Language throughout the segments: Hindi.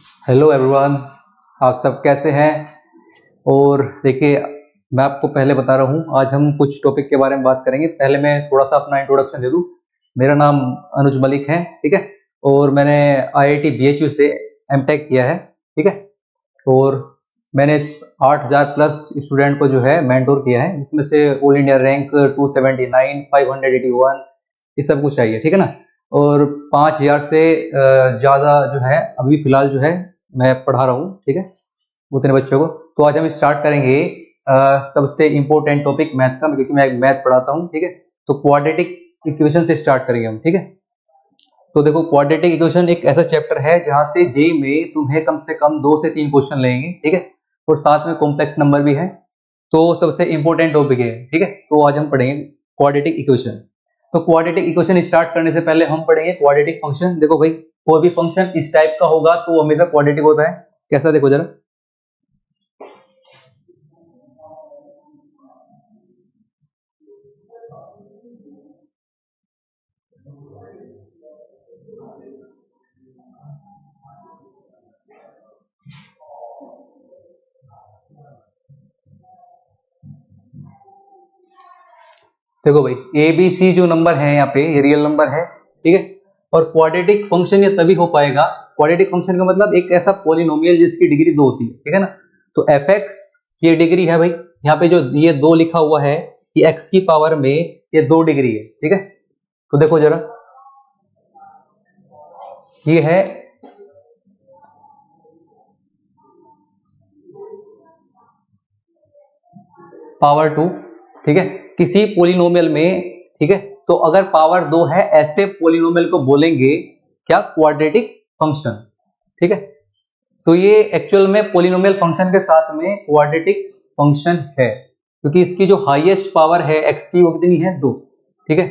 हेलो एवरीवन, आप सब कैसे हैं। और देखिए, मैं आपको पहले बता रहा हूँ, आज हम कुछ टॉपिक के बारे में बात करेंगे। पहले मैं थोड़ा सा अपना इंट्रोडक्शन दे दूँ। मेरा नाम अनुज मलिक है, ठीक है। और मैंने आईआईटी बीएचयू से एमटेक किया है, ठीक है। और मैंने 8,000 प्लस स्टूडेंट को जो है मेंटोर किया है, जिसमें से ऑल इंडिया रैंक 279, 581 ये सब कुछ चाहिए, ठीक है ना। और 5,000 से ज़्यादा जो है अभी फिलहाल जो है मैं पढ़ा रहा हूँ, ठीक है, उतने बच्चों को। तो आज हम स्टार्ट करेंगे सबसे इम्पोर्टेंट टॉपिक मैथ का, क्योंकि मैं मैथ पढ़ाता हूँ, ठीक है। तो क्वाड्रेटिक इक्वेशन से स्टार्ट करेंगे हम, ठीक है। तो देखो, क्वाड्रेटिक इक्वेशन एक ऐसा चैप्टर है जहां से जेई में तुम्हें कम से कम 2 से 3 क्वेश्चन लेंगे, ठीक है। और साथ में कॉम्प्लेक्स नंबर भी है। तो सबसे इंपॉर्टेंट टॉपिक है, ठीक है। तो आज हम पढ़ेंगे क्वाड्रेटिक इक्वेशन। तो क्वाड्रेटिक इक्वेशन स्टार्ट करने से पहले हम पढ़ेंगे क्वाड्रेटिक फंक्शन। देखो भाई, कोई भी फंक्शन इस टाइप का होगा तो हमेशा क्वाड्रेटिक होता है। कैसा, देखो जरा। देखो भाई, ए बी सी जो नंबर है यहाँ पे, ये रियल नंबर है, ठीक है। और क्वाड्रेटिक फंक्शन ये तभी हो पाएगा, क्वाड्रेटिक फंक्शन का मतलब एक ऐसा पॉलिनोमियल जिसकी डिग्री 2 होती है, ठीक है ना। तो एफ एक्स ये डिग्री है भाई। यहाँ पे जो ये 2 लिखा हुआ है, ये एक्स की पावर में ये 2 डिग्री है, ठीक है। तो देखो जरा, ये है पावर 2, ठीक है, किसी पोलिनोमियल में, ठीक है। तो अगर पावर 2 है, ऐसे पोलिनोमियल को बोलेंगे क्या, क्वाड्रेटिक फंक्शन, ठीक है। तो ये एक्चुअल में पोलिनोमियल फंक्शन के साथ में क्वाड्रेटिक फंक्शन है, क्योंकि इसकी जो हाईएस्ट पावर है एक्स की, वो कितनी है, 2, ठीक है।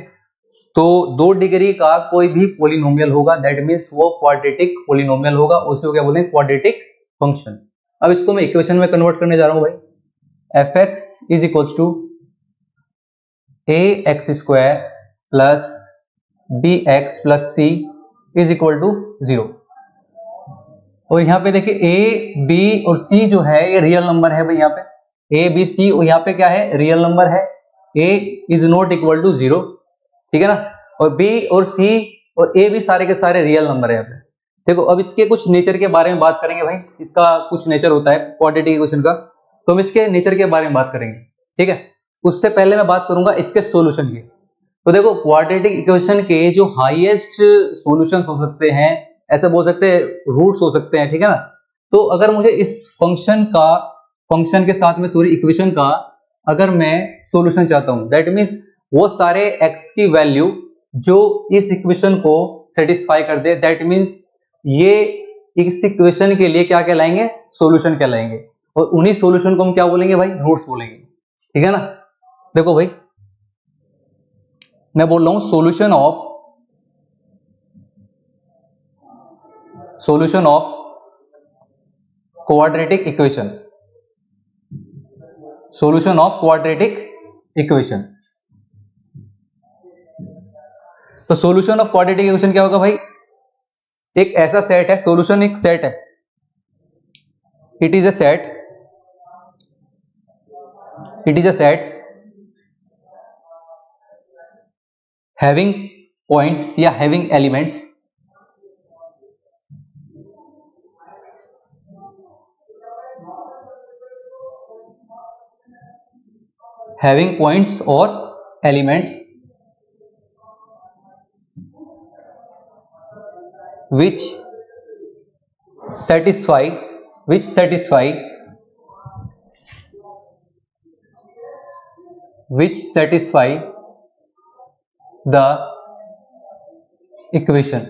तो 2 डिग्री का कोई भी पोलिनोमियल होगा, दैट मीन्स वो क्वाड्रेटिक पोलिनोमियल होगा, उसी को क्या बोलेंगे, क्वाड्रेटिक फंक्शन। अब इसको मैं इक्वेशन में कन्वर्ट करने जा रहा हूं भाई। F x is equals to a x square plus b x plus c is equal to 0। और यहाँ पे देखिए, ए बी और सी जो है ये रियल नंबर है भाई। यहाँ पे ए बी सी, और यहाँ पे क्या है, रियल नंबर है। ए इज नॉट इक्वल टू 0, ठीक है ना। और बी और सी और ए भी सारे के सारे रियल नंबर है यहाँ पे। देखो, अब इसके कुछ नेचर के बारे में बात करेंगे भाई। इसका कुछ नेचर होता है क्वाड्रेटिक इक्वेशन का, तो हम इसके नेचर के बारे में बात करेंगे, ठीक है। उससे पहले मैं बात करूंगा इसके सॉल्यूशन की। तो देखो, क्वाड्रेटिक इक्वेशन के जो हाईएस्ट सॉल्यूशंस हो सकते हैं, ऐसे बोल सकते हैं, रूट्स हो सकते हैं, ठीक है ना। तो अगर मुझे इस फंक्शन के साथ में सॉरी इक्वेशन का अगर मैं सॉल्यूशन चाहता हूं, दैट मींस वो सारे x की वैल्यू जो इस इक्वेशन को सेटिस्फाई कर दे, दैट मींस ये इस इक्वेशन के लिए क्या कहलाएंगे, सॉल्यूशन कहलाएंगे। और उन्हीं सॉल्यूशन को हम क्या बोलेंगे भाई, रूट्स बोलेंगे, ठीक है ना। देखो भाई, मैं बोल रहा हूं solution of quadratic equation, solution of quadratic equation. तो सॉल्यूशन ऑफ क्वाड्रेटिक इक्वेशन क्या होगा भाई, एक ऐसा सेट है, सॉल्यूशन एक सेट है, it is a set having points या हैविंग एलिमेंट्स और elements which satisfy the equation.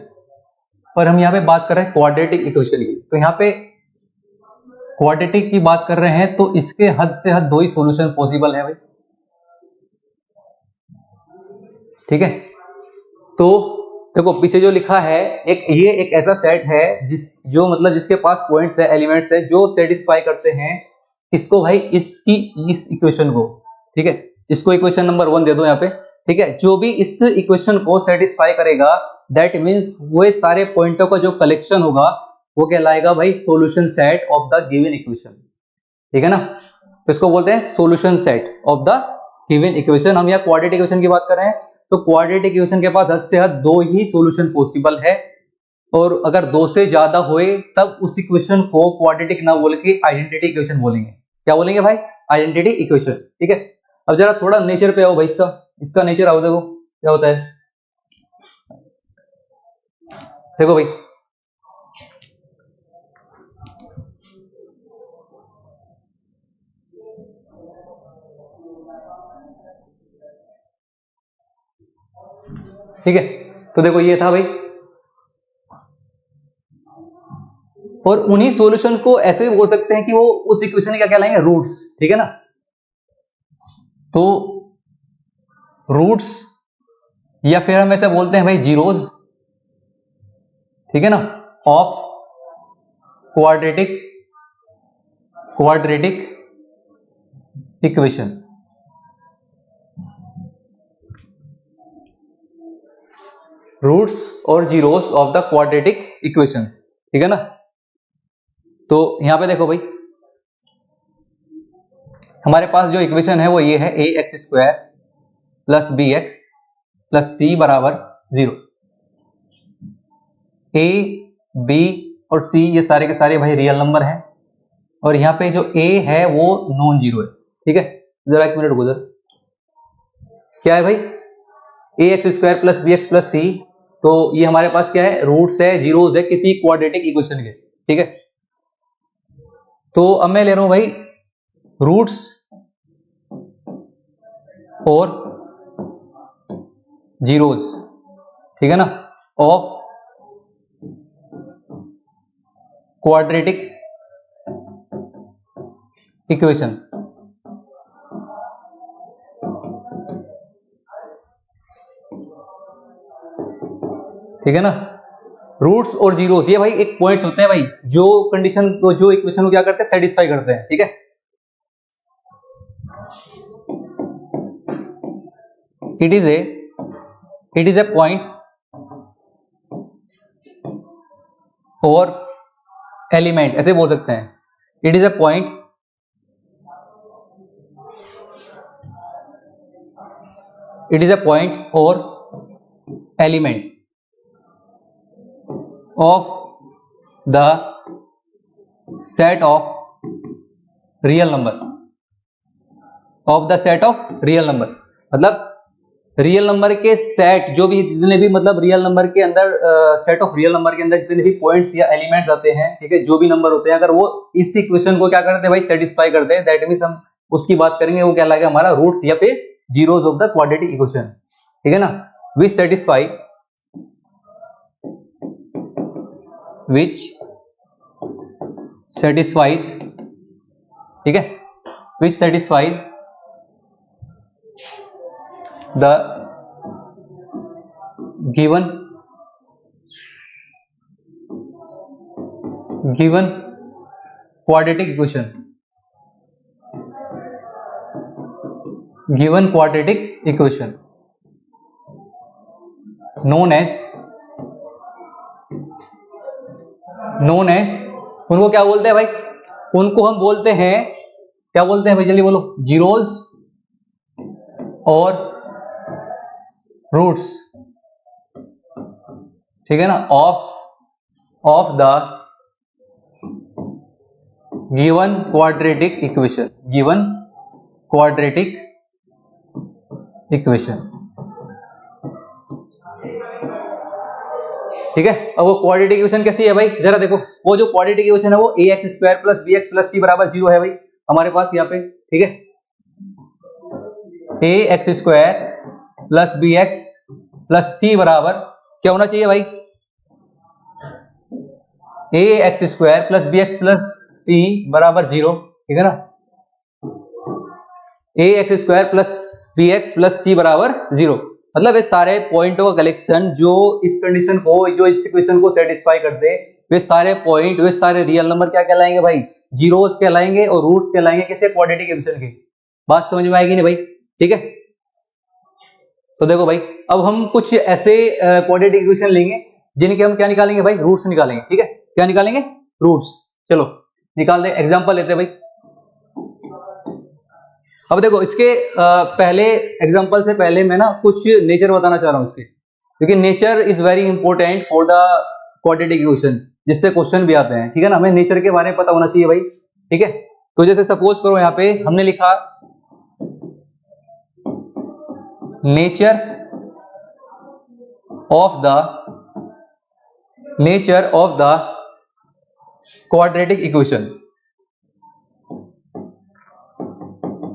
और हम यहां पे बात कर रहे हैं क्वाड्रेटिक इक्वेशन की। तो यहां पे क्वाड्रेटिक की बात कर रहे हैं, तो इसके हद से हद 2 ही सॉल्यूशन पॉसिबल है भाई, ठीक है। तो देखो, पीछे जो लिखा है, ये एक ऐसा सेट है जो मतलब जिसके पास पॉइंट्स है, एलिमेंट्स है, जो सेटिस्फाई करते हैं इसको भाई, इस इक्वेशन को, ठीक है। इसको इक्वेशन नंबर 1 दे दो यहाँ पे, ठीक है। जो भी इस इक्वेशन को सेटिस्फाई करेगा, दैट मींस वो सारे पॉइंटों का जो कलेक्शन होगा, वो कहलाएगा भाई solution set of the given equation, ठीक है ना। तो इसको बोलते हैं solution set of the given equation. हम यहाँ क्वाड्रेटिक इक्वेशन की बात कर रहे हैं, तो क्वाड्रेटिक इक्वेशन के पास हद से हद दो ही सॉल्यूशन पॉसिबल है, और अगर दो से ज्यादा होए तब उस इक्वेशन को क्वाड्रेटिक ना बोल के आइडेंटिटी इक्वेशन बोलेंगे। क्या बोलेंगे भाई? आइडेंटिटी इक्वेशन, ठीक है। अब जरा थोड़ा नेचर पे आओ भाई, इसका नेचर आओ, देखो क्या होता है। देखो भाई, ठीक है। तो देखो ये था भाई, और उन्हीं सॉल्यूशंस को ऐसे भी बोल सकते हैं कि वो उस इक्वेशन के क्या कहलाएंगे? रूट्स, ठीक है ना। तो रूट्स, या फिर हम ऐसे बोलते हैं भाई जीरोज, ठीक है ना, ऑफ क्वाड्रेटिक इक्वेशन। रूट्स और zeros of the quadratic equation, ठीक है ना। तो यहां पे देखो भाई, हमारे पास जो इक्वेशन है वो ये है, a x square plus b x plus c बराबर 0। ए, बी और सी ये सारे के सारे भाई रियल नंबर हैं, और यहाँ पे जो ए है वो नॉन जीरो है, ठीक है। जरा एक मिनट गुजर, क्या है भाई? A x square plus b x plus c, तो ये हमारे पास क्या है? रूट्स है, जीरोस है किसी क्वाड्रेटिक इक्वेशन के, ठीक है। तो अब मैं ले रहा हूं भाई रूट्स और जीरोस, ठीक है ना, ऑफ क्वाड्रेटिक इक्वेशन। ठीक है ना, रूट्स और जीरोस ये भाई एक पॉइंट्स होते हैं भाई, जो कंडीशन को, जो इक्वेशन को क्या करते हैं? सेटिस्फाई करते हैं, ठीक है। इट इज ए पॉइंट और एलिमेंट, ऐसे बोल सकते हैं। इट इज ए पॉइंट और element of the set of real number, मतलब रियल नंबर के सेट, जो भी जितने भी मतलब रियल नंबर के अंदर सेट ऑफ रियल नंबर के अंदर जितने भी पॉइंट्स या एलिमेंट्स आते हैं, ठीक है, जो भी नंबर होते हैं, अगर वो इस इक्वेशन को क्या करते हैं भाई? सेटिस्फाई करते हैं, दैट मींस हम उसकी बात करेंगे, वो क्या लगेगा हमारा? रूट्स या फिर zeros of the quadratic equation, ठीक है ना। विच सेटिस्फाई ठीक है, विच satisfies the given quadratic equation, known as उनको क्या बोलते हैं भाई? उनको हम बोलते हैं, क्या बोलते हैं भाई? जल्दी बोलो। जीरोस और रूट्स, ठीक है ना, of the given quadratic equation, ठीक है। अब वो क्वाड्रेटिक इक्वेशन कैसी है भाई? जरा देखो, वो जो क्वाड्रेटिक इक्वेशन है वो a x square plus b x plus c बराबर 0 है भाई हमारे पास यहाँ पे, ठीक है। A x square plus b x plus c बराबर क्या होना चाहिए भाई? A x square plus b x plus c बराबर 0, ठीक है ना। A x square plus b x plus c बराबर 0, मतलब ये सारे पॉइंटों का कलेक्शन जो इस कंडीशन को, जो इस इक्वेशन को सेटिस्फाई करते हैं, वे सारे पॉइंट, वे सारे रियल नंबर क्या कहलाएंगे भाई? जीरोस कहलाएंगे, और रूट्स कहलाएंगे किसी क्वाड्रेटिक इक्वेशन के। बात समझ में आएगी नहीं भाई? ठीक है। तो देखो भाई, अब हम कुछ ऐसे क्वाड्रेटिक इक्वेशन लेंगे जिनके हम क्या निकालेंगे भाई? रूट्स निकालेंगे, ठीक है। क्या निकालेंगे? रूट्स। चलो निकाल दे, एग्जांपल लेते हैं भाई। अब देखो इसके पहले एग्जांपल से पहले मैं ना कुछ नेचर बताना चाह रहा हूं इसके, क्योंकि nature is very important for the quadratic equation, जिससे क्वेश्चन भी आते हैं, ठीक है ना। हमें नेचर के बारे में पता होना चाहिए भाई, ठीक है। तो जैसे सपोज करो यहाँ पे हमने लिखा nature of the quadratic equation,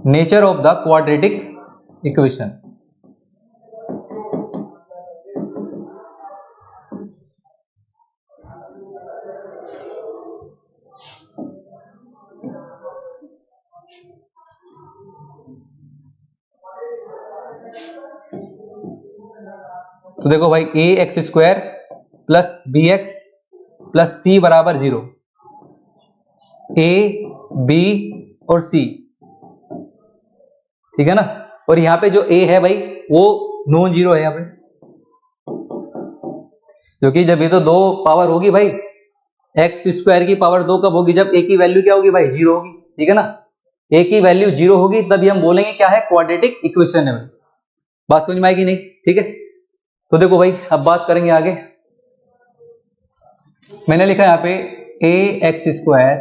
nature of the quadratic equation. तो देखो भाई a x square plus b x plus c बराबर 0, ए बी और सी, ठीक है ना। और यहाँ पे जो ए है भाई वो नॉन जीरो है यहाँ पे, क्योंकि जब ये तो दो पावर होगी भाई, एक्स स्क्वायर की पावर 2 कब होगी? जब ए की वैल्यू क्या होगी भाई? 0 होगी, ठीक है ना। ए की वैल्यू 0 होगी तभी हम बोलेंगे क्या है? क्वाड्रेटिक इक्वेशन है भाई। बात समझ में आएगी नहीं? ठीक है। तो देखो भाई अब बात करेंगे आगे। मैंने लिखा यहाँ पे a x square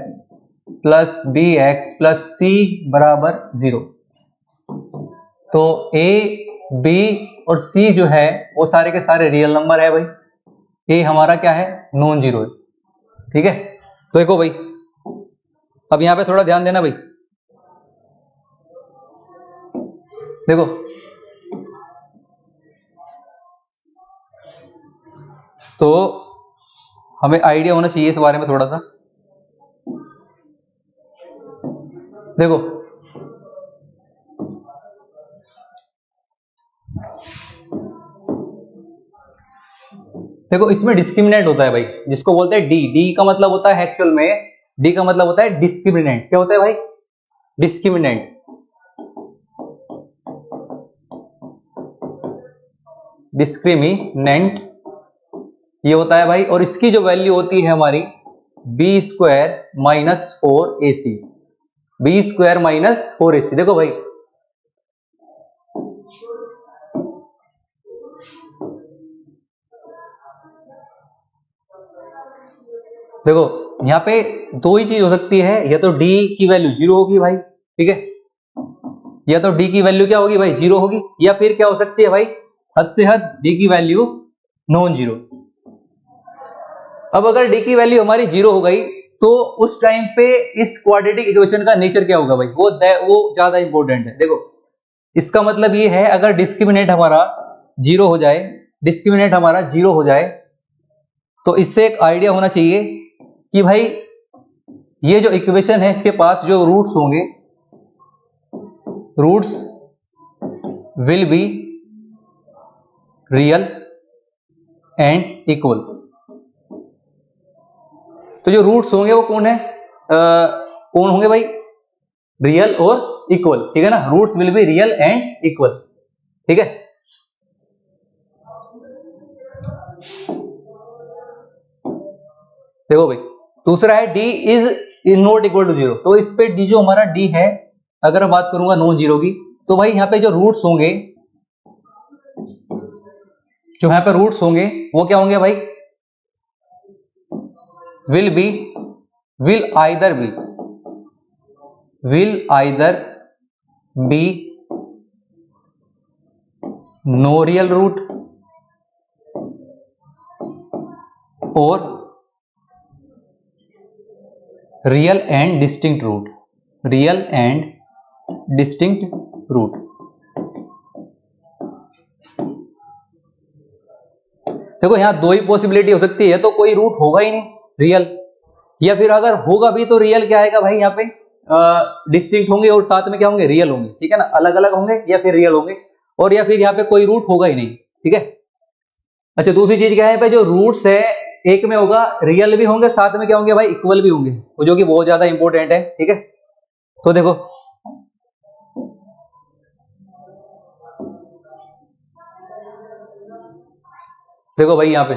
plus b x plus c बराबर 0। तो ए बी और सी जो है वो सारे के सारे रियल नंबर है भाई। ए हमारा क्या है? नॉन जीरो है, ठीक है। तो देखो भाई अब यहां पे थोड़ा ध्यान देना भाई। देखो तो हमें आइडिया होना चाहिए इस बारे में थोड़ा सा। देखो देखो इसमें डिस्क्रिमिनेंट होता है भाई, जिसको बोलते हैं डी। डी का मतलब होता है एक्चुअल में, डी का मतलब होता है डिस्क्रिमिनेंट। क्या होता है भाई? डिस्क्रिमिनेंट। डिस्क्रिमिनेंट ये होता है भाई, और इसकी जो वैल्यू होती है हमारी b square minus 4ac, b square minus 4ac। देखो भाई देखो यहाँ पे दो ही चीज हो सकती है, या तो डी की वैल्यू 0 होगी भाई, ठीक है, या तो डी की वैल्यू क्या होगी भाई? 0 होगी, या फिर क्या हो सकती है भाई? हद से हद डी की वैल्यू नॉन जीरो। अब अगर डी की वैल्यू हमारी 0 हो गई तो उस टाइम पे इस क्वाड्रेटिक इक्वेशन का नेचर क्या होगा भाई? वो ज्यादा इंपॉर्टेंट है। देखो इसका मतलब ये है, अगर डिस्क्रिमिनेंट हमारा 0 हो जाए, डिस्क्रिमिनेंट हमारा 0 हो जाए, तो इससे एक आइडिया होना चाहिए कि भाई ये जो इक्वेशन है इसके पास जो रूट्स होंगे, roots will be real and equal. तो जो रूट्स होंगे वो कौन है? कौन होंगे भाई? रियल और इक्वल, ठीक है ना। Roots will be real and equal, ठीक है। देखो भाई दूसरा है D is not equal to 0। तो इस पे डी जो हमारा डी है, अगर मैं बात करूंगा नॉन जीरो की, तो भाई यहाँ पे जो रूट्स होंगे, जो यहाँ पे रूट्स होंगे वो क्या होंगे भाई? Will be, will either be no real root और real and distinct root, real and distinct root. देखो यहां दो ही पॉसिबिलिटी हो सकती है, तो कोई रूट होगा ही नहीं रियल, या फिर अगर होगा भी तो रियल क्या आएगा भाई? यहाँ पे डिस्टिंक्ट होंगे और साथ में क्या होंगे? रियल होंगे, ठीक है ना। अलग अलग होंगे या फिर रियल होंगे, और या फिर यहाँ पे कोई रूट होगा ही नहीं, ठीक है। अच्छा दूसरी चीज क्या है भाई? जो रूट्स है एक में होगा रियल भी होंगे, साथ में क्या होंगे भाई? इक्वल भी होंगे, जो कि बहुत ज्यादा इंपॉर्टेंट है, ठीक है। तो देखो देखो भाई यहाँ पे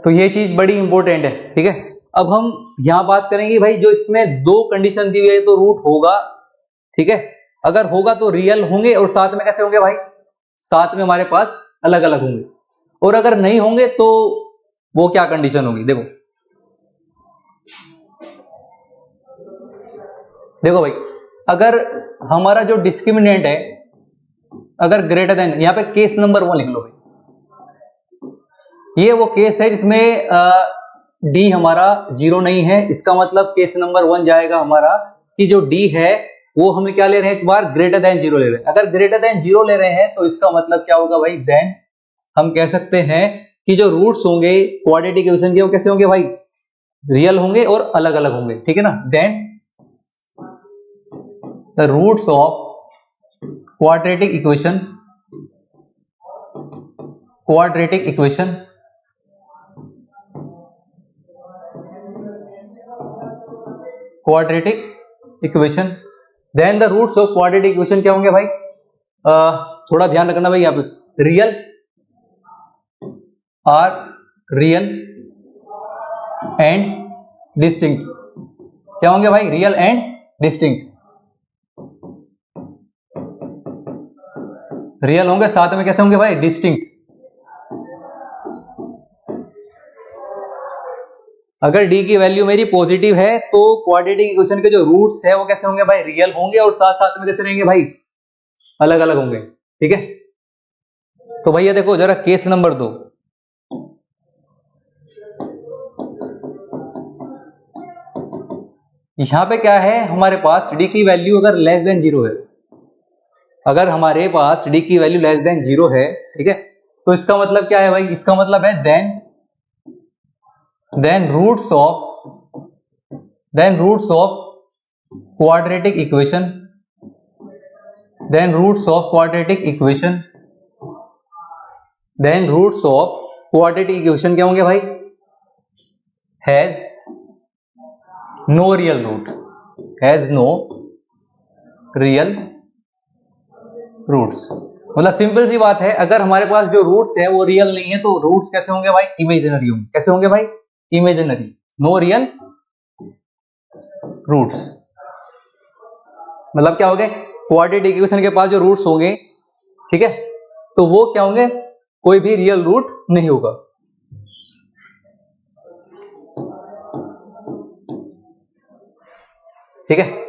तो ये चीज बड़ी इंपॉर्टेंट है, ठीक है। अब हम यहां बात करेंगे भाई, जो इसमें दो कंडीशन दी हुई है तो रूट होगा, ठीक है। अगर होगा तो रियल होंगे, और साथ में कैसे होंगे भाई, साथ में हमारे पास अलग अलग होंगे। और अगर नहीं होंगे तो वो क्या कंडीशन होगी, देखो देखो भाई, अगर हमारा जो डिस्क्रिमिनेंट है अगर ग्रेटर देन, यहां पे केस नंबर 1 लिख लो भाई, ये वो केस है जिसमें डी हमारा 0 नहीं है। इसका मतलब केस नंबर 1 जाएगा हमारा कि जो डी है वो हम क्या ले रहे हैं इस बार, ग्रेटर देन 0 ले रहे हैं। अगर ग्रेटर देन 0 ले रहे हैं तो इसका मतलब क्या होगा भाई, देन हम कह सकते हैं कि जो रूट्स होंगे क्वाड्रेटिक इक्वेशन के वो कैसे होंगे भाई, रियल होंगे और अलग अलग होंगे, ठीक है ना। Then the roots of quadratic equation then the roots of quadratic equation क्या होंगे भाई, थोड़ा ध्यान रखना भाई, यहाँ पे रियल एंड डिस्टिंक्ट क्या होंगे भाई, रियल एंड डिस्टिंक्ट, रियल होंगे साथ में कैसे होंगे भाई, डिस्टिंक्ट। अगर डी की वैल्यू मेरी पॉजिटिव है तो क्वाड्रेटिक इक्वेशन के जो रूट्स है वो कैसे होंगे भाई, रियल होंगे, और साथ साथ में कैसे रहेंगे भाई, अलग अलग होंगे, ठीक है। तो भैया देखो जरा केस नंबर 2, यहां पे क्या है, हमारे पास डी की वैल्यू अगर लेस देन 0 है, अगर हमारे पास डी की वैल्यू लेस देन 0 है, ठीक है, तो इसका मतलब क्या है भाई, इसका मतलब है then roots of quadratic equation क्या होंगे भाई, हैज नो रियल रूट्स। मतलब सिंपल सी बात है, अगर हमारे पास जो रूट्स है वो रियल नहीं है तो रूट्स कैसे होंगे भाई, इमेजिनरी होंगे। कैसे होंगे भाई, इमेजिनरी, नो रियल रूट्स। मतलब क्या हो गए, क्वाड्रेटिक इक्वेशन के पास जो रूट्स होंगे, ठीक है, तो वो क्या होंगे, कोई भी रियल रूट नहीं होगा। ठीक है,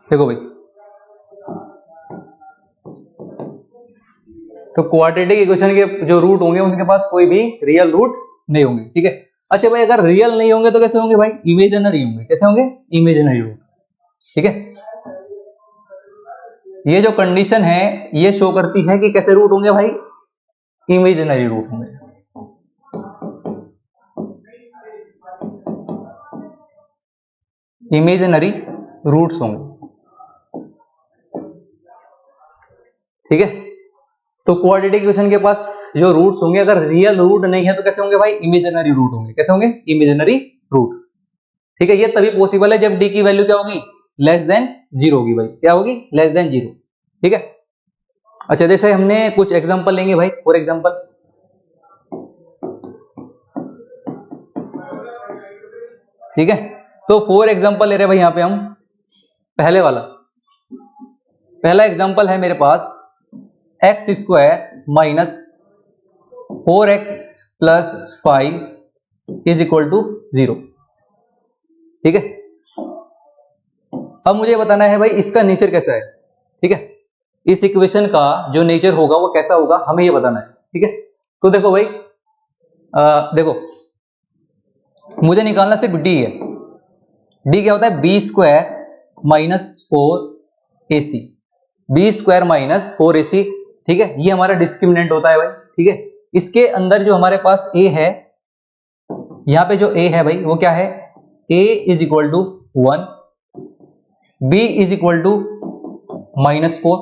देखो भाई, तो क्वाड्रेटिक इक्वेशन के जो रूट होंगे उनके पास कोई भी रियल रूट नहीं होंगे, ठीक है। अच्छा भाई, अगर रियल नहीं होंगे तो कैसे होंगे भाई, इमेजिनरी होंगे। कैसे होंगे, इमेजिनरी रूट, ठीक है। ये जो कंडीशन है ये शो करती है कि कैसे रूट होंगे भाई, इमेजिनरी रूट होंगे। इमेजिनरी रूट्स होंगे, ठीक है। तो क्वाड्रेटिक इक्वेशन के पास जो रूट्स होंगे अगर रियल रूट नहीं है तो कैसे होंगे भाई, इमेजिनरी रूट होंगे। कैसे होंगे, इमेजिनरी रूट, ठीक है। ये तभी पॉसिबल है जब डी की वैल्यू क्या होगी, लेस देन 0 होगी भाई। क्या होगी, लेस देन 0, ठीक है। अच्छा, जैसे हमने कुछ एग्जांपल लेंगे भाई, फॉर एग्जांपल, ठीक है। तो फॉर एग्जांपल ले रहे भाई, यहां पे हम पहला एग्जांपल है मेरे पास x square minus 4x plus 5 is equal to 0, ठीक है। अब मुझे बताना है भाई इसका नेचर कैसा है, ठीक है। इस इक्वेशन का जो नेचर होगा वो कैसा होगा, हमें ये बताना है, ठीक है। तो देखो भाई, देखो मुझे निकालना सिर्फ डी है। डी क्या होता है, b square minus 4ac, b square minus 4ac, ठीक है। ये हमारा डिस्क्रिमिनेंट होता है भाई, ठीक है। इसके अंदर जो हमारे पास a है, यहां पे जो a है भाई वो क्या है, a is equal to 1, b is equal to -4।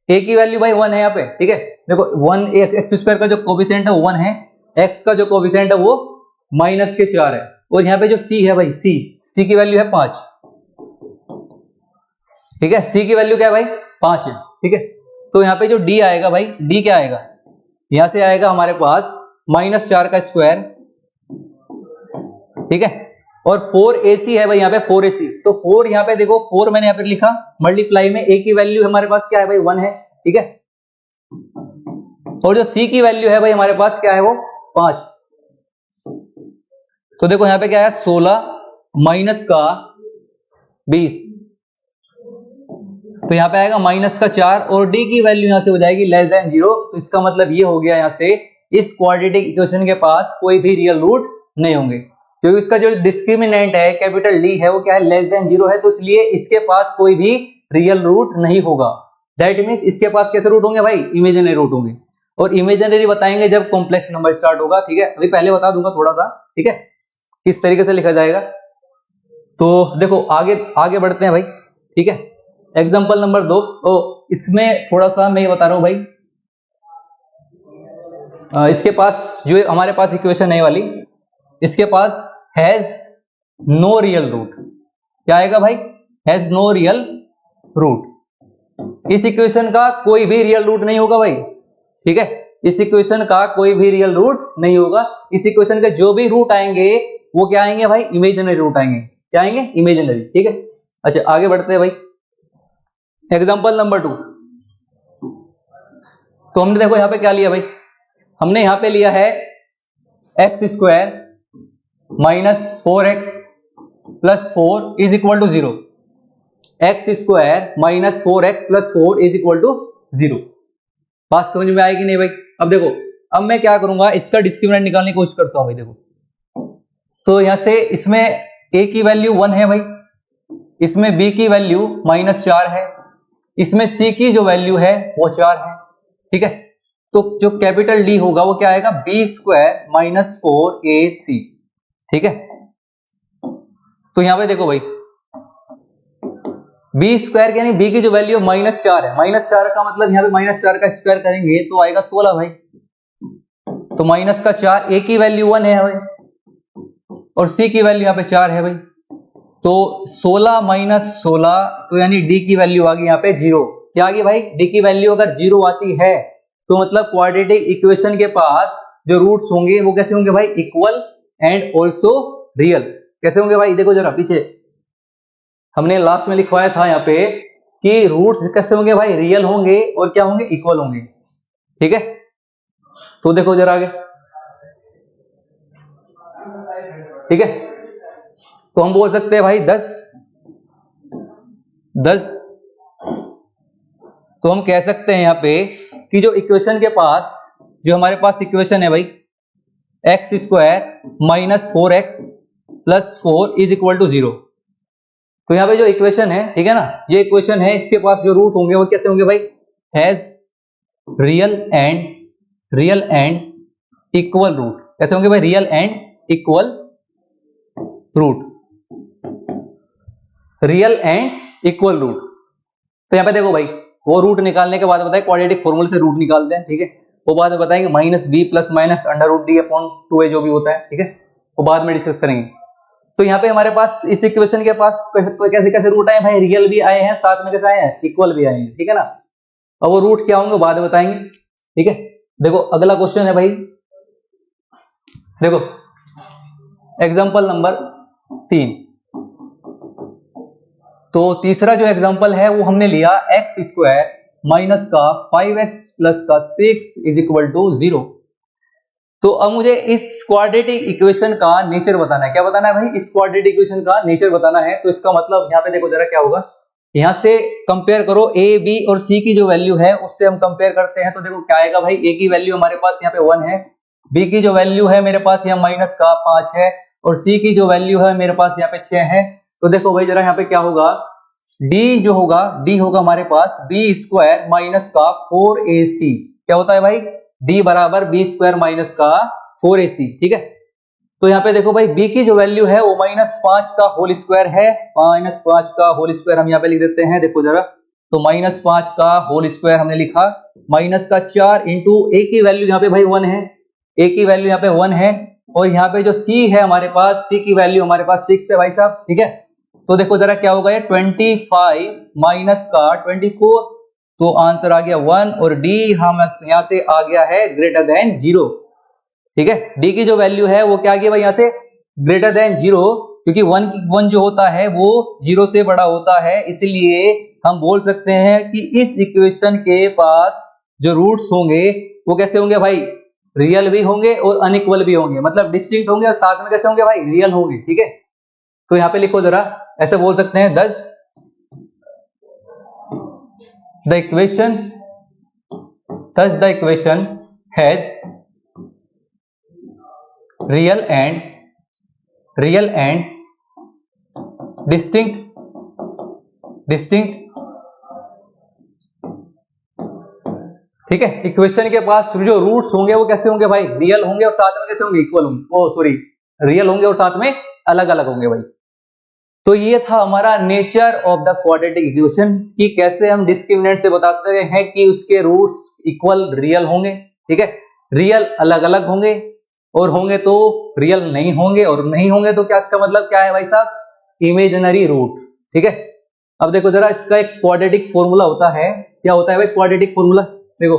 a की वैल्यू भाई 1 है यहाँ पे, ठीक है। देखो 1 एक्स स्क्वायर का जो कोफिशिएंट है वो 1 है, x का जो कोफिशिएंट है वो -4 है, और यहाँ पे जो C है भाई, C की वैल्यू है 5, ठीक है, C की वैल्यू क्या है भाई 5 है, ठीक है। तो यहाँ पे जो D आएगा भाई, D क्या आएगा, यहां से आएगा हमारे पास -4 का स्क्वायर, ठीक है, और 4AC है भाई यहाँ पे 4AC, तो 4 यहाँ पे देखो 4 मैंने यहाँ पे लिखा, मल्टीप्लाई में A की वैल्यू हमारे पास क्या है भाई 1 है, ठीक है, और जो C की वैल्यू है भाई हमारे पास क्या है वो 5। तो देखो यहाँ पे क्या है 16 माइनस का 20, तो यहाँ पे आएगा -4 और D की वैल्यू यहाँ से हो जाएगी <0। तो इसका मतलब ये हो गया यहाँ से इस क्वाड्रेटिक इक्वेशन के पास कोई भी रियल रूट नहीं होंगे, क्योंकि इसका जो डिस्क्रिमिनेंट है कैपिटल D है वो क्या है <0 है, तो इसलिए इसके पास कोई भी रियल रूट नहीं होगा। दैट मीन्स इसके पास कैसे रूट होंगे भाई, इमेजिनरी रूट होंगे, और इमेजिनरी बताएंगे जब कॉम्प्लेक्स नंबर स्टार्ट होगा, ठीक है, अभी पहले बता दूंगा थोड़ा सा, ठीक है, किस तरीके से लिखा जाएगा। तो देखो आगे बढ़ते हैं भाई, ठीक है। एग्जाम्पल नंबर 2, तो इसमें थोड़ा सा मैं ये बता रहा हूं भाई, इसके पास जो हमारे पास इक्वेशन है वाली, इसके पास हैज नो रियल रूट, क्या आएगा भाई, हैज नो रियल रूट। इस इक्वेशन का कोई भी रियल रूट नहीं होगा भाई, ठीक है, इस इक्वेशन का कोई भी रियल रूट नहीं होगा। इस इक्वेशन के जो भी रूट आएंगे वो क्या आएंगे भाई, इमेजिनरी रूट आएंगे, क्या आएंगे, इमेजिनरी, ठीक है। अच्छा आगे बढ़ते हैं भाई, एग्जाम्पल नंबर 2, तो हमने देखो यहां पे क्या लिया भाई, हमने यहां पे लिया है x² - 4x + 4 is equal to 0, x² - 4x + 4 is equal to 0। बात समझ में आएगी नहीं भाई। अब देखो, अब मैं क्या करूंगा, इसका डिस्क्रिमिनेंट निकालने की कोशिश करता हूं भाई। देखो तो यहां से इसमें a की वैल्यू 1 है भाई, इसमें b की वैल्यू -4 है, इसमें c की जो वैल्यू है वो 4 है, ठीक है। तो जो कैपिटल D होगा वो क्या आएगा, b² - 4ac, ठीक है। तो यहां पे देखो भाई b² यानी b की जो वैल्यू -4 है, -4 का मतलब यहां पे -4 का स्क्वायर करेंगे तो आएगा 16 भाई, तो -4, a की वैल्यू 1 है भाई और c की वैल्यू यहाँ पे 4 है भाई, तो 16 - 16, तो यानी d की वैल्यू आ गई यहाँ पे 0। क्या आ गई भाई, d की वैल्यू अगर 0 आती है तो मतलब क्वाड्रेटिक इक्वेशन के पास जो रूट्स होंगे वो कैसे होंगे भाई, इक्वल एंड ऑल्सो रियल। कैसे होंगे भाई, देखो जरा पीछे हमने लास्ट में लिखवाया था यहाँ पे कि रूट्स कैसे होंगे भाई, रियल होंगे और क्या होंगे, इक्वल होंगे, ठीक है। तो देखो जरा आगे, ठीक है, तो हम बोल सकते हैं भाई 10, तो हम कह सकते हैं यहाँ पे कि जो इक्वेशन के पास, जो हमारे पास इक्वेशन है भाई x² - 4x + 4 is equal to 0। तो यहाँ पे जो इक्वेशन है, ठीक है ना, ये इक्वेशन है, इसके पास जो रूट होंगे वो कैसे होंगे भाई, has real and equal root. कैसे होंगे भाई, real and equal root, real and equal root. तो यहाँ पे देखो भाई, वो रूट निकालने के बाद बताए क्वाड्रेटिक फॉर्मूले से रूट निकालते हैं, ठीक है, वो बाद में बताएंगे -b + -√d/2a जो भी होता है, ठीक है, वो बाद में डिस्कस करेंगे। तो यहाँ पे हमारे पास इस इक्वेशन के पास कैसे कैसे रूट आए भाई, रियल भी आए हैं, साथ में कैसे आए हैं, इक्वल भी आए हैं, ठीक है ना। अब वो रूट क्या होंगे बाद में बताएंगे, ठीक है। देखो अगला क्वेश्चन है भाई, देखो एग्जाम्पल नंबर 3, तो तीसरा जो एग्जांपल है वो हमने लिया x² - 5x + 6 is equal to 0। तो अब मुझे इस क्वाड्रेटिक इक्वेशन का नेचर बताना है। क्या बताना है भाई, इस क्वाड्रेटिक इक्वेशन का नेचर बताना है। तो इसका मतलब यहाँ पे देखो जरा क्या होगा, यहाँ से कंपेयर करो a, b और c की जो वैल्यू है उससे हम कंपेयर करते हैं। तो देखो क्या आएगा भाई, a की वैल्यू हमारे पास यहाँ पे 1 है, b की जो वैल्यू है मेरे पास यहाँ -5 है और c की जो वैल्यू है मेरे पास यहाँ पे 6 है। तो देखो भाई जरा यहाँ पे क्या होगा, d जो होगा, d होगा हमारे पास b² - 4ac। क्या होता है भाई, d बराबर b² - 4ac, ठीक है। तो यहाँ पे देखो भाई b की जो वैल्यू है वो -5 का होल स्क्वायर है, -5 का होल स्क्वायर हम यहाँ पे लिख देते हैं। देखो जरा, तो -5 का होल स्क्वायर हमने लिखा, -4 इंटू a की वैल्यू यहाँ पे भाई 1 है, a की वैल्यू यहाँ पे 1 है और यहाँ पे जो c है हमारे पास, c की वैल्यू हमारे पास 6 है भाई साहब, ठीक है। तो देखो जरा क्या होगा ये 25 माइनस का 24, तो आंसर आ गया 1 और डी हम यहाँ से आ गया है ग्रेटर देन 0, ठीक है। डी की जो वैल्यू है वो क्या आ गया भाई यहाँ से ग्रेटर देन 0, क्योंकि 1 जो होता है वो 0 से बड़ा होता है, इसलिए हम बोल सकते हैं कि इस इक्वेशन के पास जो रूट्स होंगे वो कैसे होंगे भाई, रियल भी होंगे और अनइक्वल भी होंगे, मतलब डिस्टिंक्ट होंगे और साथ में कैसे होंगे भाई, रियल होंगे, ठीक है। तो यहाँ पे लिखो जरा, ऐसे बोल सकते हैं thus the equation has real and distinct ठीक है। इक्वेशन के पास जो रूट्स होंगे वो कैसे होंगे भाई, रियल होंगे और साथ में कैसे होंगे, इक्वल होंगे, ओ सॉरी रियल होंगे और साथ में अलग अलग होंगे भाई। तो ये था हमारा nature of the quadratic equation कि कैसे हम डिस्क्रिमिनेंट से बताते हैं कि उसके रूट्स इक्वल रियल होंगे, ठीक है, रियल अलग अलग होंगे, और होंगे तो रियल नहीं होंगे, और नहीं होंगे तो क्या, इसका मतलब क्या है भाई साहब, इमेजिनरी रूट, ठीक है। अब देखो जरा, इसका एक क्वाड्रेटिक फॉर्मूला होता है, क्या होता है भाई क्वाड्रेटिक फॉर्मूला, देखो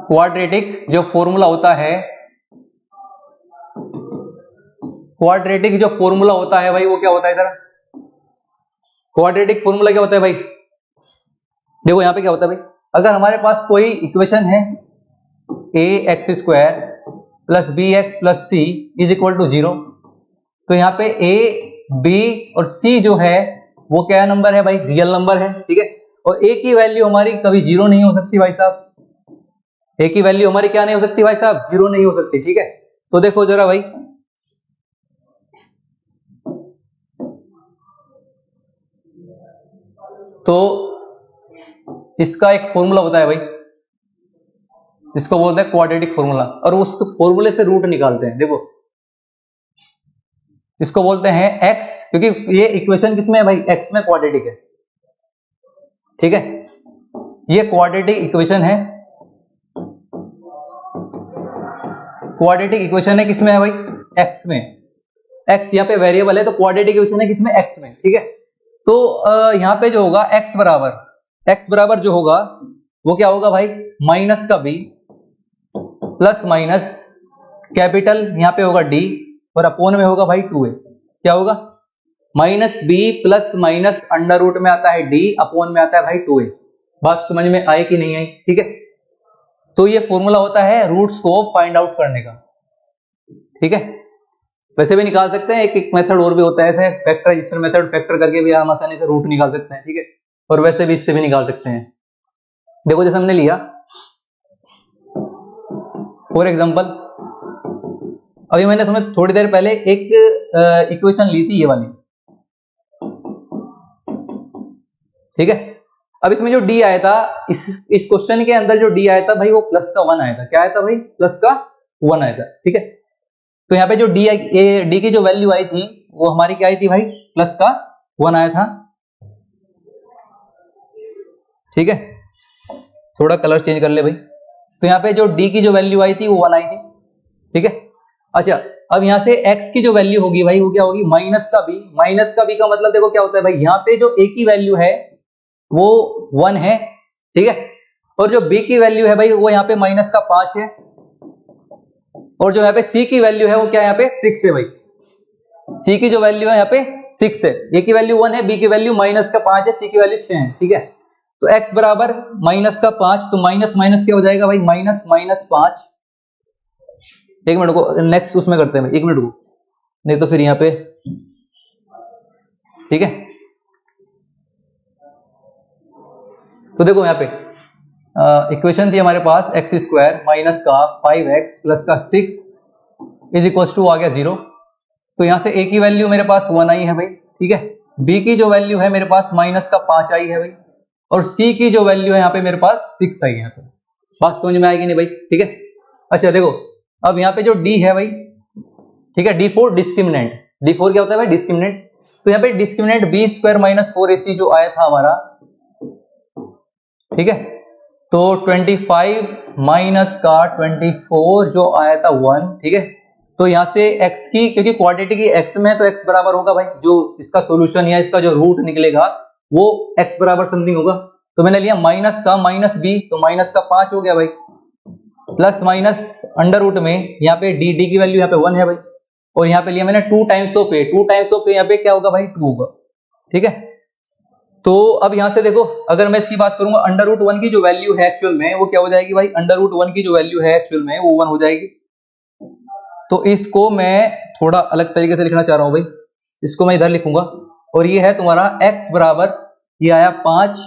क्वाड्रेटिक जो फॉर्मूला होता है, क्वाड्रेटिक जो फॉर्मूला होता है भाई वो क्या होता है, इधर क्वाड्रेटिक फॉर्मूला क्या होता है भाई, देखो यहाँ पे क्या होता है भाई, अगर हमारे पास कोई इक्वेशन है ax² plus bx plus c is equal to 0, तो यहाँ पे a b और c जो है वो क्या नंबर है भाई, रियल नंबर है, ठीक है। और a की वैल्यू हमारी कभी 0 नहीं हो सकती भाई साहब, a की वैल्यू हमारी क्या नहीं हो सकती भाई साहब, 0 नहीं हो सकती, ठीक है। तो देखो जरा भाई, तो इसका एक फॉर्मूला होता है भाई, इसको बोलते हैं क्वाड्रेटिक फॉर्मूला, और उस फॉर्मूले से रूट निकालते हैं, देखो इसको बोलते हैं x, क्योंकि ये इक्वेशन किसमें है भाई, x में क्वाड्रेटिक है, ठीक है। ये क्वाड्रेटिक इक्वेशन है, क्वाड्रेटिक इक्वेशन है किसमें है भाई, x में, x यहाँ पे वेरिएबल है, तो क्वाड्रेटिक इक्वेशन है किसमें, x में, ठीक है। तो यहाँ पे जो होगा x बराबर जो होगा वो क्या होगा भाई, माइनस का b प्लस माइनस कैपिटल यहाँ पे होगा d और अपोन में होगा भाई 2a, क्या होगा minus b plus minus under root में आता है d, अपोन में आता है भाई 2a। बात समझ में आई कि नहीं आई, ठीक है। तो ये फॉर्मूला होता है रूट्स को फाइंड आउट करने का, ठीक है। वैसे भी निकाल सकते हैं, एक मेथड और भी होता है ऐसे फैक्टराइजेशन मेथड, फैक्टर करके भी हम आसानी से रूट निकाल सकते हैं, ठीक है। और वैसे भी इससे भी निकाल सकते हैं। देखो जैसे हमने लिया फॉर एग्जांपल, अभी मैंने तुम्हें थोड़ी देर पहले एक इक्वेशन ली थी ये वाली, ठीक है। अब इसमें जो d आया था, इस क्वेश्चन के अंदर जो d आया था भाई वो प्लस का 1 आया था, क्या आया था भाई, प्लस का 1 आया था, ठीक है। तो यहाँ पे जो d की जो वैल्यू आई थी वो हमारी क्या आई थी भाई, प्लस का 1 आया था, ठीक है। थोड़ा कलर चेंज कर ले भाई। तो यहाँ पे जो d की जो वैल्यू आई थी वो 1 आई थी, ठीक है। अच्छा, अब यहाँ से x की जो वैल्यू होगी भाई वो क्या होगी, माइनस का b। माइनस का b का मतलब देखो क्या होता है भाई, यहाँ पे जो a की वैल्यू है वो 1 है, ठीक है। और जो b की वैल्यू है भाई वो यहाँ पे माइनस का 5 है, और जो यहाँ पे c की वैल्यू है वो क्या यहाँ पे 6 है भाई। c की जो वैल्यू है यहाँ पे 6 है, a की वैल्यू 1 है, b की वैल्यू माइनस का 5 है, c की वैल्यू 6 है, ठीक है। तो x बराबर माइनस का 5, तो माइनस माइनस क्या हो जाएगा भाई, माइनस माइनस 5। एक मिनट को नेक्स्ट उसमें करते हैं भाई, एक मिनट को, नहीं तो फिर यहाँ पे, ठीक है। तो देखो यहाँ पे इक्वेशन थी हमारे पास x² माइनस का 5x प्लस का 6 इज इक्वल टू आ गया 0। तो यहाँ से a की वैल्यू मेरे पास 1 आई है भाई, ठीक है। b की जो वैल्यू है मेरे पास माइनस का 5 आई है भाई, और c की जो वैल्यू है यहाँ पे मेरे पास 6 आई है। तो बात समझ में आएगी नहीं भाई, ठीक है। अच्छा देखो, अब यहाँ पे जो d है भाई, ठीक है, d4 डिस्क्रिमिनेंट, d4 क्या होता है भाई, डिस्क्रिमिनेंट। तो यहाँ पे डिस्क्रिमिनेंट b² माइनस 4ac जो आया था हमारा, ठीक है। तो 25 माइनस का 24 जो आया था 1, ठीक है। तो यहाँ से x की, क्योंकि क्वाड्रेटिक की x में है तो x बराबर होगा भाई, जो इसका सॉल्यूशन या इसका जो रूट निकलेगा वो x बराबर समथिंग होगा। तो मैंने लिया माइनस का माइनस b, तो माइनस का 5 हो गया भाई, प्लस माइनस अंडर रूट में यहाँ पे d की वैल्यू यहाँ पे 1 है भाई, और यहाँ पे लिया मैंने 2 times of a, 2 times of a यहाँ पे क्या होगा भाई 2 होगा, ठीक है। तो अब यहां से देखो, अगर मैं इसकी बात करूंगा अंडर रूट 1 की जो वैल्यू है एक्चुअल में वो क्या हो जाएगी भाई, अंडर रूट 1 की जो वैल्यू है एक्चुअल में वो 1 हो जाएगी। तो इसको मैं थोड़ा अलग तरीके से लिखना चाह रहा हूं भाई, इसको मैं इधर लिखूंगा, और ये है तुम्हारा x बराबर, ये आया 5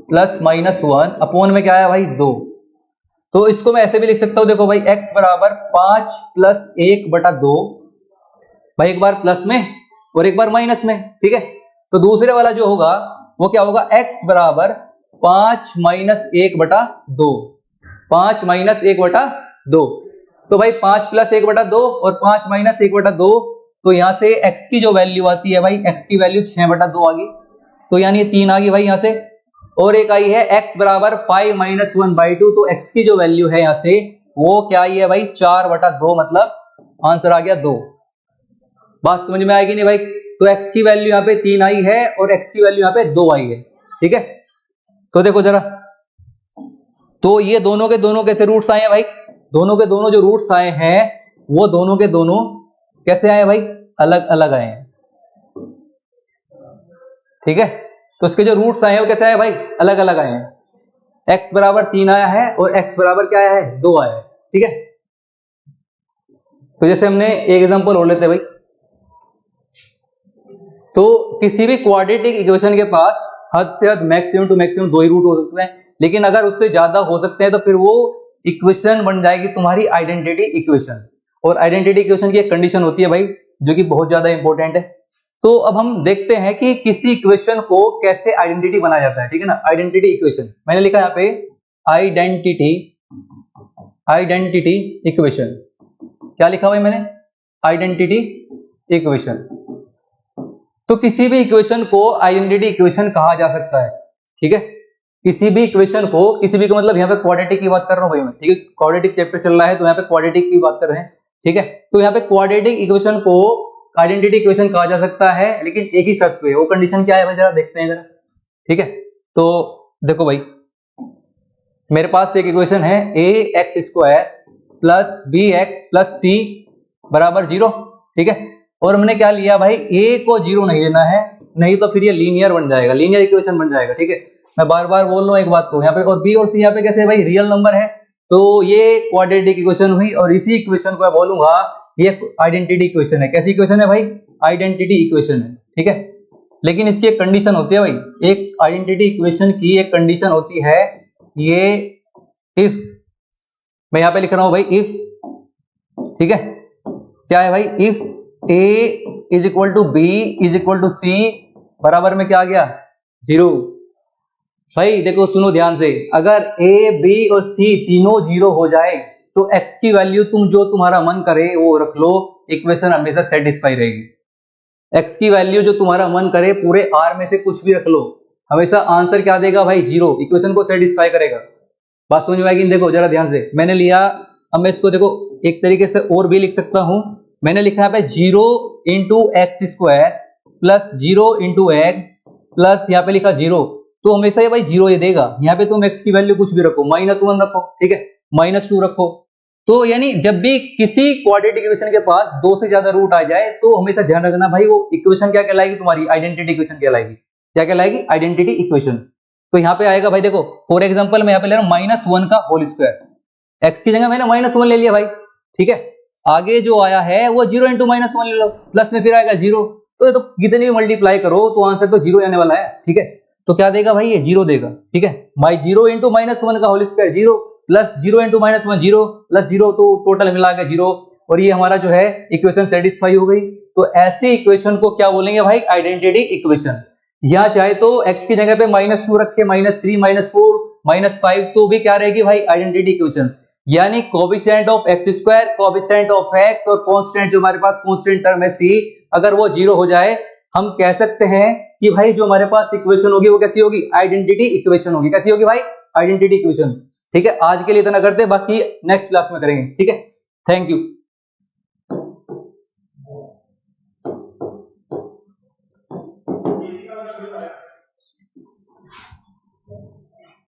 प्लस माइनस 1 अपॉन में क्या आया भाई 2। तो इसको मैं ऐसे भी लिख सकता हूं, देखो भाई x बराबर 5 प्लस 1/2, भाई एक बार प्लस में और एक बार माइनस में, ठीक है। तो दूसरे वाला जो होगा वो क्या होगा, x बराबर 5 माइनस 1/2, 5 माइनस 1/2। तो भाई 5 प्लस 1/2 और 5 माइनस 1/2, तो यहां से x की जो वैल्यू आती है भाई, x की वैल्यू 6/2 आ गई, तो यानी ये 3 आ गई भाई यहां से। और एक आई है x बराबर 5 माइनस 1/2, तो x की जो वैल्यू है यहां से वो क्या आई है भाई 4/2, मतलब आंसर आ गया 2। बात समझ में आएगी नहीं भाई। तो x की वैल्यू यहाँ पे 3 आई है और x की वैल्यू यहाँ पे 2 आई है, ठीक है। तो देखो जरा, तो ये दोनों के दोनों कैसे रूट्स आए हैं भाई, दोनों के दोनों जो रूट्स आए हैं वो दोनों के दोनों कैसे आए भाई, अलग अलग आए हैं, ठीक है। तो इसके जो रूट्स आए हैं वो कैसे आए भाई, अलग अलग आए हैं। x बराबर 3 आया है और x बराबर क्या आया है 2 आया है, ठीक है। तो जैसे हमने एक एग्जांपल और लेते हैं भाई, तो किसी भी क्वाड्रेटिक इक्वेशन के पास हद से हद मैक्सिमम टू मैक्सिमम 2 ही रूट हो सकते हैं, लेकिन अगर उससे ज्यादा हो सकते हैं तो फिर वो इक्वेशन बन जाएगी तुम्हारी आइडेंटिटी इक्वेशन। और आइडेंटिटी इक्वेशन की एक कंडीशन होती है भाई जो कि बहुत ज्यादा इंपॉर्टेंट है। तो अब हम देखते हैं कि किसी इक्वेशन को कैसे आइडेंटिटी बनाया जाता है, ठीक है ना। आइडेंटिटी इक्वेशन मैंने लिखा यहाँ पे आइडेंटिटी इक्वेशन, क्या लिखा भाई मैंने, आइडेंटिटी इक्वेशन। तो किसी भी इक्वेशन को आइडेंटिटी इक्वेशन कहा जा सकता है, ठीक है। किसी भी इक्वेशन को, किसी भी को मतलब यहाँ पे क्वाड्रेटिक की बात कर रहा हूँ भाई मैं, ठीक है। क्वाड्रेटिक चैप्टर चल रहा है तो यहाँ पे क्वाड्रेटिक की बात कर रहे हैं, ठीक है। तो यहाँ पे क्वाड्रेटिक इक्वेशन को आइडेंटिटी इक्वेशन कहा जा सकता है, लेकिन एक ही शर्त पे। वो कंडीशन क्या है भाई, जरा देखते हैं जरा, ठीक है। तो देखो भाई, मेरे पास एक इक्वेशन है ax² plus bx plus c बराबर 0, ठीक है। और हमने क्या लिया भाई, a को 0 नहीं लेना है, नहीं तो फिर ये लीनियर बन जाएगा, लीनियर इक्वेशन बन जाएगा, ठीक है। मैं बार बार बोल रहा हूं एक बात को यहाँ पे, और b और c यहाँ पे कैसे है भाई, रियल नंबर है, तो ये क्वाड्रेटिक इक्वेशन हुई। और इसी इक्वेशन को मैं बोलूंगा ये आइडेंटिटी इक्वेशन है। कैसी इक्वेशन है भाई, आइडेंटिटी इक्वेशन है, ठीक है। लेकिन इसकी एक कंडीशन होती है भाई, एक आइडेंटिटी इक्वेशन की एक कंडीशन होती है ये, इफ, मैं यहाँ पे लिख रहा हूं भाई इफ, ठीक है। क्या है भाई, if a is equal to b is equal to c बराबर में क्या आ गया 0। भाई देखो सुनो ध्यान से, अगर a b और c तीनों 0 हो जाए तो x की वैल्यू तुम जो तुम्हारा मन करे वो रख लो, इक्वेशन हमेशा सेटिस्फाई रहेगी। x की वैल्यू जो तुम्हारा मन करे पूरे r में से कुछ भी रख लो, हमेशा आंसर क्या देगा भाई 0, इक्वेशन को सेटिस्फाई करेगा। बात समझ में आएगी, देखो जरा ध्यान से, मैंने लिया, अब मैं इसको देखो एक तरीके से और भी लिख सकता हूं। मैंने लिखा है 0 into x² plus 0 into x plus यहाँ पे लिखा 0, तो हमेशा ये भाई 0 ये देगा। यहाँ पे तुम x की वैल्यू कुछ भी रखो, -1 रखो, ठीक है, -2 रखो। तो यानी जब भी किसी क्वाड्रेटिक इक्वेशन के पास 2 से ज्यादा रूट आ जाए तो हमेशा ध्यान रखना भाई वो इक्वेशन क्या कहलाएगी, तुम्हारी आइडेंटिटी इक्वेशन कहलाएगी। क्या कहलाएगी, आइडेंटिटी इक्वेशन। तो यहाँ पे आएगा भाई, देखो फॉर एग्जांपल मैं यहाँ पे ले रहा हूँ -1 का होल स्क्वायर, x की जगह मैंने -1 ले लिया भाई, ठीक है। आगे जो आया है वो 0 इंटू -1 ले लो, प्लस में फिर आएगा 0, तो ये तो कितनी भी मल्टीप्लाई करो तो आंसर तो 0 आने वाला है, ठीक है। तो क्या देगा भाई, ये 0 देगा, ठीक है। 0 इंटू -1 का whole square 0 plus 0 into -1 0 plus 0, तो टोटल मिला के 0, और ये हमारा जो है इक्वेशन सेटिस्फाई हो गई। तो ऐसी इक्वेशन को क्या बोलेंगे भाई, आइडेंटिटी इक्वेशन। या चाहे तो x की जगह पे -2 रख के -3 -4 -5 तो भी क्या रहेगी भाई, आइडेंटिटी इक्वेशन। यानी coefficient of x², coefficient of x और कांस्टेंट जो हमारे पास कांस्टेंट टर्म है c, अगर वो 0 हो जाए हम कह सकते हैं कि भाई जो हमारे पास इक्वेशन होगी वो कैसी होगी, आइडेंटिटी इक्वेशन होगी। कैसी होगी भाई, आइडेंटिटी इक्वेशन। ठीक है, आज के लिए इतना करते हैं, बाकी नेक्स्ट क्लास में करेंगे। ठीक है, थैंक यू।